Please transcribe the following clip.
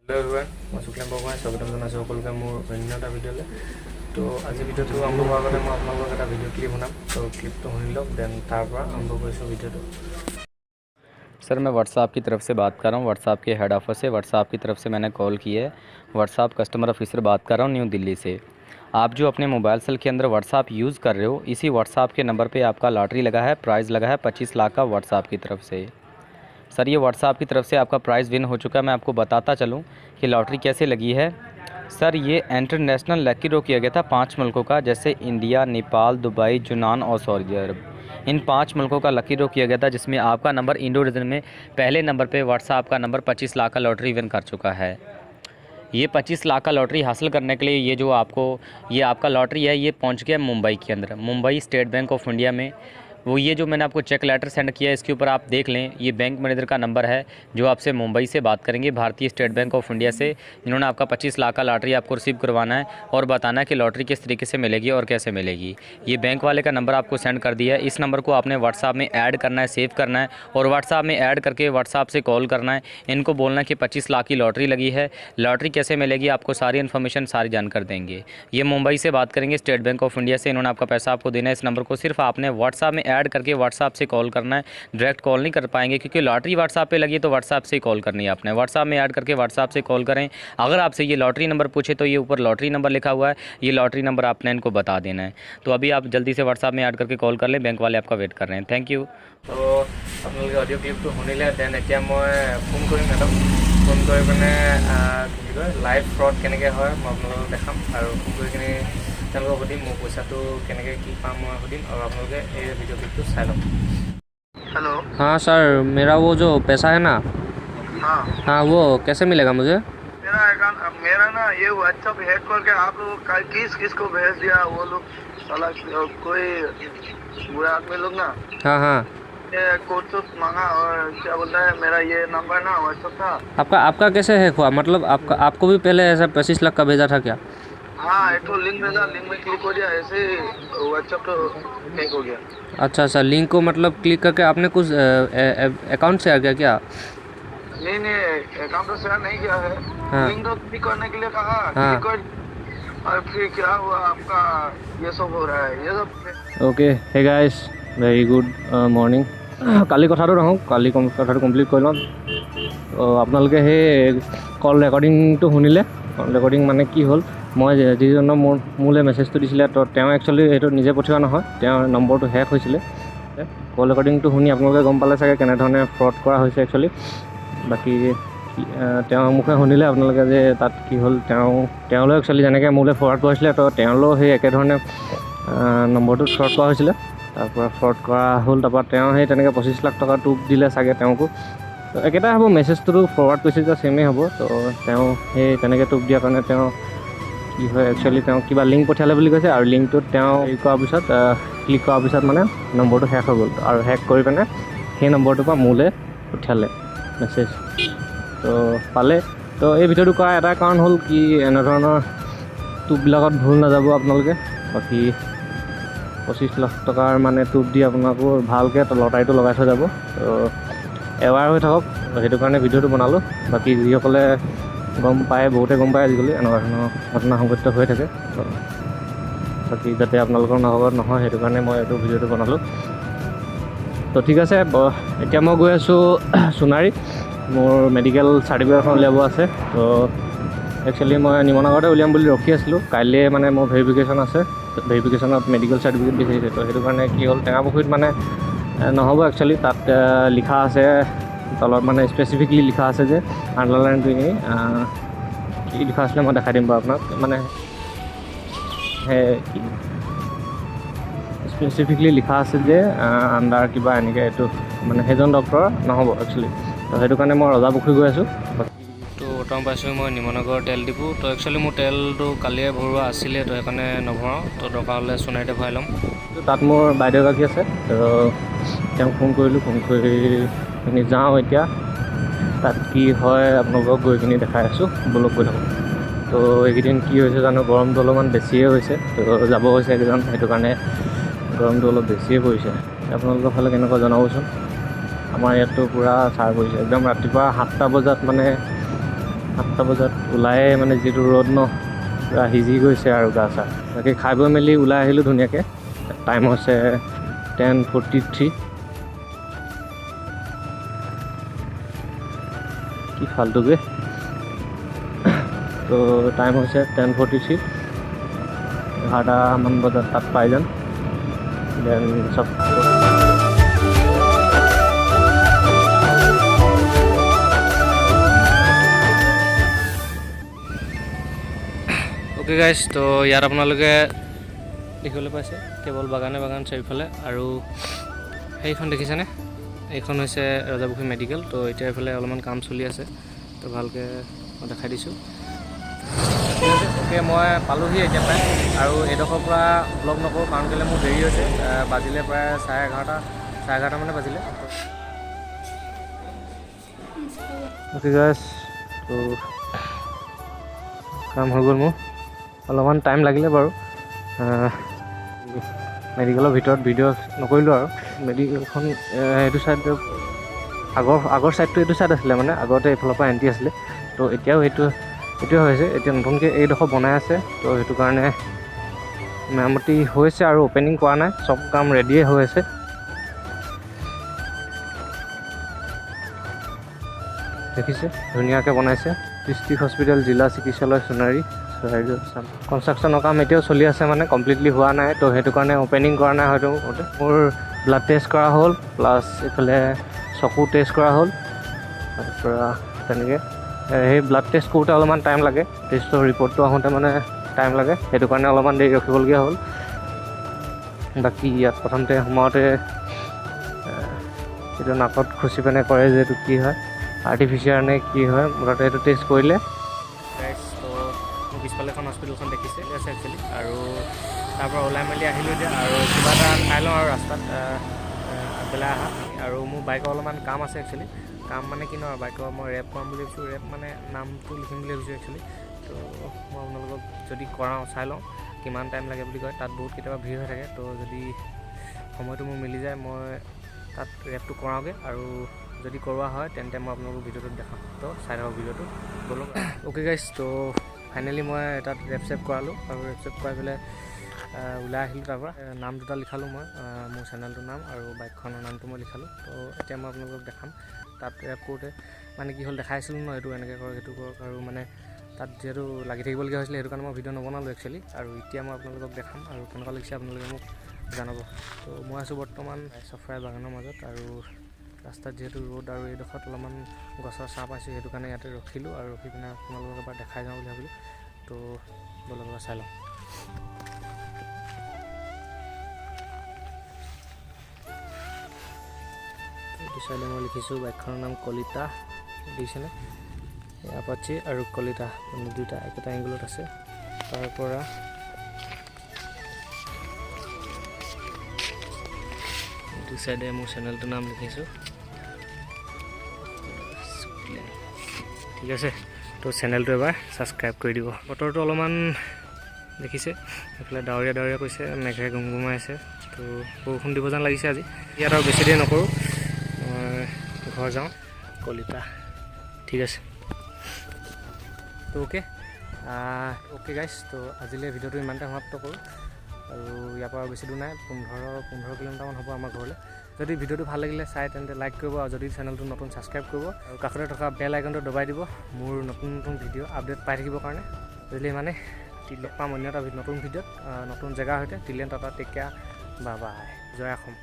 Hello everyone मैं शुक्लाम बगुৱাই স্বাগতম জনাইছোঁ সকলোকে মোৰ অন্য এটা ভিডিঅ'লৈ। তো আজি ভিডিঅ'টো আৰম্ভ হোৱাৰ আগতে মই আপোনালোকক এটা ভিডিঅ' ক্লিপ বনাম। তো ক্লিপটো শুনি লওক, দেন তাৰ পৰা আৰম্ভ কৰিছোঁ ভিডিঅ'টো। सर मैं व्हाट्सएप की तरफ से बात कर रहा हूँ, व्हाट्सएप के हेड ऑफिस से। व्हाट्सएप की तरफ से मैंने कॉल की है। व्हाट्सएप कस्टमर ऑफिसर बात कर रहा हूँ, न्यू दिल्ली से। आप जो अपने मोबाइल सेल के अंदर व्हाट्सएप यूज़ कर रहे हो, इसी व्हाट्सएप के नंबर पे आपका लॉटरी लगा है, प्राइज़ लगा है 25 लाख का व्हाट्सएप की तरफ से। सर ये व्हाट्सएप की तरफ से आपका प्राइज़ विन हो चुका है। मैं आपको बताता चलूँ कि लॉटरी कैसे लगी है। सर ये इंटरनेशनल लकी ड्रॉ किया गया था 5 मुल्कों का, जैसे इंडिया, नेपाल, दुबई, यूनान और सऊदी अरब। इन 5 मुल्कों का लकी ड्रॉ किया गया था, जिसमें आपका नंबर इंडो रीजन में पहले नंबर पे व्हाट्सएप का नंबर 25 लाख का लॉटरी विन कर चुका है। ये 25 लाख का लॉटरी हासिल करने के लिए ये आपका लॉटरी है, ये पहुंच गया मुंबई के अंदर, Mumbai state bank of India में। वो ये जो मैंने आपको चेक लेटर सेंड किया है, इसके ऊपर आप देख लें, ये बैंक मैनेजर का नंबर है जो आपसे मुंबई से बात करेंगे, भारतीय स्टेट बैंक ऑफ इंडिया से, जिन्होंने आपका 25 लाख का लॉटरी आपको रिसीव करवाना है और बताना है कि लॉटरी किस तरीके से मिलेगी और कैसे मिलेगी। ये बैंक वाले का नंबर आपको सेंड कर दिया है। इस नंबर को आपने व्हाट्सएप में ऐड करना है, सेव करना है और व्हाट्सएप में ऐड करके व्हाट्सएप से कॉल करना है। इनको बोलना है कि 25 लाख की लॉटरी लगी है, लॉटरी कैसे मिलेगी, आपको सारी इन्फॉर्मेशन सारी जानकर देंगे। ये मुंबई से बात करेंगे, स्टेट बैंक ऑफ इंडिया से। इन्होंने आपका पैसा आपको देना है। इस नंबर को सिर्फ आपने व्हाट्सएप में ऐड करके व्हाट्सएप से कॉल करना है। डायरेक्ट कॉल नहीं कर पाएंगे, क्योंकि लॉटरी व्हाट्सएप पे लगी है, तो व्हाट्सएप से ही कॉल करनी है आपने। व्हाट्सएप में ऐड करके व्हाट्सएप से कॉल करें। अगर आपसे ये लॉटरी नंबर पूछे तो ये ऊपर लॉटरी नंबर लिखा हुआ है, ये लॉटरी नंबर आपने इनको बता देना है। तो अभी आप जल्दी से व्हाट्सएप में ऐड करके कॉल कर लें, बैंक वाले आपका वेट कर रहे हैं। Thank you. তো আপোনালোকে অডিঅ' ক্লিপটো শুনিলে, দেন এতিয়া মই ফোন কৰিম সিহঁতক। ফোন কৰি পিনে কি বুলি কয়, লাইভ ফ্ৰড কেনেকৈ হয় মই আপোনালোকক দেখাম, আৰু ফোন কৰি কিনে তেওঁলোকক সুধিম মোৰ পইচাটো কেনেকৈ কি পাম মই সুধিম, আৰু আপোনালোকে এই ভিডিঅ' ক্লিপটো চাই লওক। हेलो। हाँ सर, मेरा वो जो पैसा है ना, हाँ, हाँ वो कैसे मिलेगा मुझे? मेरा ना ये व्हाट्सएप हैक करके आप लोग किस को भेज दिया, वो लोग साला कोई बुरा आदमी लोग ना हाँ हाँ, ये कोड तो मांगा और क्या बोलता है, मेरा ये नंबर ना व्हाट्सएप था। आपका कैसे हैक हुआ? मतलब आपको भी पहले ऐसा 25 लाख का भेजा था क्या? हाँ, एक तो लिंक भेजा, लिंक में क्लिक हो गया, ऐसे ही व्हाट्सएप तो हैक हो गया। अच्छा, लिंक को मतलब क्लिक करके आपने कुछ अकाउंट शेयर किया क्या? नहीं, अकाउंट तो शेयर नहीं किया है। हाँ। लिंक तो क्लिक करने के लिए कहा, हाँ। क्लिक कर, और फिर क्या हुआ आपका, ये सब हो रहा है, ये सब। Okay, hey guys, very good morning. কালি কথাটো নহওক, কালি কথাটো কমপ্লিট কৰি লওঁ। আপোনালোকে সেই কল ৰেকৰ্ডিংটো শুনিলে। কল ৰেকৰ্ডিং মানে কি হ'ল, মই যিজনৰ মোলৈ মেছেজটো দিছিলে, তো তেওঁ একচুৱেলি সেইটো নিজে পঠিওৱা নহয়, তেওঁৰ নম্বৰটো হেক হৈছিলে। কল ৰেকৰ্ডিংটো শুনি আপোনালোকে গম পালে চাগে কেনেধৰণে ফ্ৰড কৰা হৈছে একচুৱেলি। বাকী তেওঁৰ মুখে শুনিলে আপোনালোকে যে তাত কি হ'ল, তেওঁলৈ একচুৱেলি যেনেকৈ মোলৈ ফৰৱাৰ্ড কৰিছিলে, তো তেওঁলৈও সেই একেধৰণে নম্বৰটোত ফ্ৰড কৰা হৈছিলে। তাৰপৰা ফ্ৰড কৰা হ'ল, তাৰপৰা তেওঁ সেই তেনেকৈ 25 লাখ টকা টোপ দিলে চাগে তেওঁকো। তো একেটাই হ'ব, মেছেজটোতো ফৰৱাৰ্ড কৰিছে যে ছেমেই হ'ব। তো তেওঁ সেই তেনেকৈ টোপ দিয়াৰ কাৰণে তেওঁ কি হয়, একচুৱেলি তেওঁ কিবা লিংক পঠিয়ালে বুলি কৈছে, আৰু লিংকটোত তেওঁ হেৰি কৰাৰ পিছত ক্লিক কৰাৰ পিছত মানে নম্বৰটো হেক হৈ গ'ল, আৰু হেক কৰি পিনে সেই নম্বৰটোৰ পৰা মোলৈ পঠিয়ালে মেছেজ। তো পালে। তো এই ভিডিঅ'টো কৰা এটা কাৰণ হ'ল কি, এনেধৰণৰ টোপবিলাকত ভুল নাযাব আপোনালোকে। বাকী 25 লাখ টকাৰ মানে টোপ দি আপোনাকো ভালকৈ লটাৰীটো লগাই থৈ যাব। তো এৱাৰ হৈ থাকক, সেইটো কাৰণে ভিডিঅ'টো বনালোঁ। বাকী যিসকলে গম পায়, বহুতে গম পায় আজিকালি এনেকুৱা ধৰণৰ ঘটনা সংঘটিত হৈ থাকে। তো বাকী যাতে আপোনালোকৰ নহয়, সেইটো কাৰণে মই এইটো ভিডিঅ'টো বনালোঁ। তো ঠিক আছে, এতিয়া মই গৈ আছোঁ সোণাৰী। মোৰ মেডিকেল চাৰ্টিফিকেটখন উলিয়াব আছে। তো একচুৱেলি মই নিমনগৰতে উলিয়াম বুলি ৰখি আছিলোঁ। কাইলৈ মানে মোৰ ভেৰিফিকেশ্যন আছে, ভেৰিফিকেশ্যনত মেডিকেল চাৰ্টিফিকেট বিচাৰিছে। তো সেইটো কাৰণে কি হ'ল, টেঙাপুখুৰীত মানে নহ'ব একচুৱেলি, তাত লিখা আছে তলত, মানে স্পেচিফিকলি লিখা আছে যে আণ্ডাৰলাইন কৰি কি লিখা আছিলে মই দেখাই দিম বাৰু আপোনাক। মানে কি স্পেচিফিকলি লিখা আছে যে আণ্ডাৰ কিবা এনেকৈ, এইটো মানে সেইজন ডক্টৰ নহ'ব একচুৱেলি। তো সেইটো কাৰণে মই ৰজাপুখুৰী গৈ আছোঁ। তো বৰ্তমান পাইছোঁ মই নিমনগৰ তেল ডিপু। তো একচুৱেলি মোৰ তেলটো কালিয়ে ভৰোৱা আছিলে, তো সেইকাৰণে নভৰাওঁ। তো দৰকাৰ হ'লে সোণাৰীতে ভৰাই ল'ম। তাত মোৰ বাইদেউ এগৰাকী আছে, তো তেওঁক ফোন কৰিলোঁ। ফোন কৰি পিনি যাওঁ এতিয়া। তাত কি হয় আপোনালোকক গৈ কিনি দেখাই আছোঁ, বলক গৈ থাকোঁ। তো এইকেইদিন কি হৈছে জানো, গৰমটো অলপমান বেছিয়ে হৈছে। তো যাব হৈছে এইকেইজন, সেইটো কাৰণে গৰমটো অলপ বেছিয়ে পৰিছে। আপোনালোকৰ ফালে কেনেকুৱা জনাবচোন। আমাৰ ইয়াততো পূৰা চাৰ পৰিছে একদম। ৰাতিপুৱা 7টা বজাত মানে 7টা বজাত ওলাই মানে যিটো ৰ'দ ন পুৰা সিজি গৈছে আৰু গা চা। বাকী খাই বৈ মেলি ওলাই আহিলোঁ ধুনীয়াকৈ। টাইম হৈছে 10:43। কি ফাল্টুকে। তো টাইম হৈছে 10:43। 11টামান বজাত তাত পাই যাম। দেন চব ओके गाइस, तो यार আপোনালোকে দেখিবলৈ পাইছে কেৱল বাগানে বাগান চাৰিওফালে। আৰু সেইখন দেখিছেনে, এইখন হৈছে ৰজাপুখুৰী মেডিকেল। তো এতিয়া এইফালে অলপমান কাম চলি আছে, তো ভালকৈ মই দেখাই দিছোঁ। ওকে, মই পালোহি এতিয়া প্ৰায়। আৰু এইডোখৰৰ পৰা ব্লগ নকৰোঁ কাৰণ কেলৈ মোৰ দেৰি হৈছে, বাজিলে প্ৰায় 11:30 মানে বাজিলে। অ'কে গাইছ, তো কাম হৈ গ'ল মোৰ। অলপমান টাইম লাগিলে বাৰু। মেডিকেলৰ ভিতৰত ভিডিঅ' নকৰিলোঁ আৰু। মেডিকেলখন এইটো ছাইড আগৰ ছাইডটো এইটো ছাইড আছিলে, মানে আগতে এইফালৰ পৰা এণ্ট্ৰি আছিলে। তো এতিয়াও এইটোৱে হৈছে। এতিয়া নতুনকৈ এইডোখৰ বনাই আছে, তো সেইটো কাৰণে মেৰামতি হৈছে আৰু অ'পেনিং কৰা নাই, চব কাম ৰেডিয়ে হৈ আছে। দেখিছে ধুনীয়াকৈ বনাইছে। ডিষ্ট্ৰিক্ট হস্পিটেল, জিলা চিকিৎসালয় সোণাৰী। কনষ্ট্ৰাকশ্যনৰ কাম এতিয়াও চলি আছে, মানে কমপ্লিটলি হোৱা নাই। তো সেইটো কাৰণে অ'পেনিং কৰা নাই হয়তো। মোৰ ব্লাড টেষ্ট কৰা হ'ল, প্লাছ এইফালে চকু টেষ্ট কৰা হ'ল। তাৰপৰা তেনেকৈ সেই ব্লাড টেষ্ট কৰোঁতে অলপমান টাইম লাগে, টেষ্টৰ ৰিপৰ্টটো আহোঁতে মানে টাইম লাগে, সেইটো কাৰণে অলপমান দেৰি ৰখিবলগীয়া হ'ল। বাকী ইয়াত প্ৰথমতে সোমাওঁতে এইটো নাকত খুচি পিনে কৰে যে এইটো কি হয়, আৰ্টিফিচিয়াল নে কি হয়, মুঠতে এইটো টেষ্ট কৰিলে। তো মোৰ পিছফালে এখন হস্পিটেলখন দেখিছে আছে একচুৱেলি। আৰু তাৰপৰা ওলাই মেলি আহিলোঁ এতিয়া, আৰু কিবা এটা খাই লওঁ আৰু ৰাস্তাত আগবেলাই অহা। আৰু মোৰ বাইকৰ অলপমান কাম আছে একচুৱেলি। কাম মানে কি নহয়, বাইকৰ মই ৰেপ কৰাম বুলি ভাবিছোঁ। ৰেপ মানে নামটো লিখিম বুলি ভাবিছোঁ একচুৱেলি। তো মই আপোনালোকক যদি কৰাওঁ চাই লওঁ কিমান টাইম লাগে বুলি কয়। তাত বহুত কেতিয়াবা ভিৰ হৈ থাকে, তো যদি সময়টো মোৰ মিলি যায় মই তাত ৰেপটো কৰাওঁগৈ। আৰু যদি কৰোৱা হয় তেন্তে মই আপোনালোকক ভিডিঅ'টোত দেখাম, তো চাই থাকক ভিডিঅ'টো ব'লক। অ'কে গাইছ, তো ফাইনেলি মই তাত ৰেপ কৰালোঁ। আৰু ৰেপ কৰাই পেলাই ওলাই আহিলোঁ। তাৰপৰা নাম দুটা লিখালোঁ মই, মোৰ চেনেলটোৰ নাম আৰু বাইকখনৰ নামটো মই লিখালোঁ। তো এতিয়া মই আপোনালোকক দেখাম তাত ৰেপ কৰোঁতে মানে কি হ'ল, দেখাইছিলোঁ ন এইটো এনেকৈ কৰক সেইটো কৰক। আৰু মানে তাত যিহেতু লাগি থাকিবলগীয়া হৈছিলে, সেইটো কাৰণে মই ভিডিঅ' নবনালোঁ একচুৱেলি। আৰু এতিয়া মই আপোনালোকক দেখাম আৰু কেনেকুৱা লাগিছে আপোনালোকে মোক জনাব। তো মই আছোঁ বৰ্তমান চফৰাই বাগানৰ মাজত। আৰু ৰাস্তাত যিহেতু ৰ'দ আৰু এইডোখৰত অলপমান গছৰ ছাঁ পাইছোঁ, সেইটো কাৰণে ইয়াতে ৰখিলোঁ। আৰু ৰখি পিনে আপোনালোকক এবাৰ দেখাই যাওঁ বুলি ভাবিলোঁ। তো ব'লক চাই লওঁ। এইটো চাইডে মই লিখিছোঁ বাইকখনৰ নাম কলিতা, দেখিছেনে? আপাচি আৰু কলিতা মানে দুইটা একেটা এংগলত আছে। তাৰপৰা এইটো চাইডে মোৰ চেনেলটোৰ নাম লিখিছোঁ। ঠিক আছে, তো চেনেলটো এবাৰ ছাবস্ক্ৰাইব কৰি দিব। বতৰটো অলপমান দেখিছে, এইফালে ডাৱৰীয়া কৈছে, মেঘে গুমগুমাই আছে। তো বৰষুণ দিব যেন লাগিছে আজি। ইয়াত আৰু বেছি দেৰি নকৰোঁ, মই ঘৰ যাওঁ। কলিতা, ঠিক আছে। তো অ'কে গাইছ, তো আজিলৈ ভিডিঅ'টো ইমানতে সমাপ্ত কৰোঁ। আৰু ইয়াৰ পৰা বেছি দূৰ নাই, 15 কিলোমিটাৰমান হ'ব আমাৰ ঘৰলৈ। যদি ভিডিঅ'টো ভাল লাগিলে চাই তেন্তে লাইক কৰিব, আৰু যদি চেনেলটো নতুন ছাবস্ক্ৰাইব কৰিব, আৰু কাষতে থকা বেল আইকনটো দবাই দিব মোৰ নতুন ভিডিঅ' আপডেট পাই থাকিবৰ কাৰণে। বুজিলে মানে লগ পাম অন্য এটা নতুন ভিডিঅ'ত নতুন জেগাৰ সৈতে। Till then tata, take care, bye bye, জয় অসম।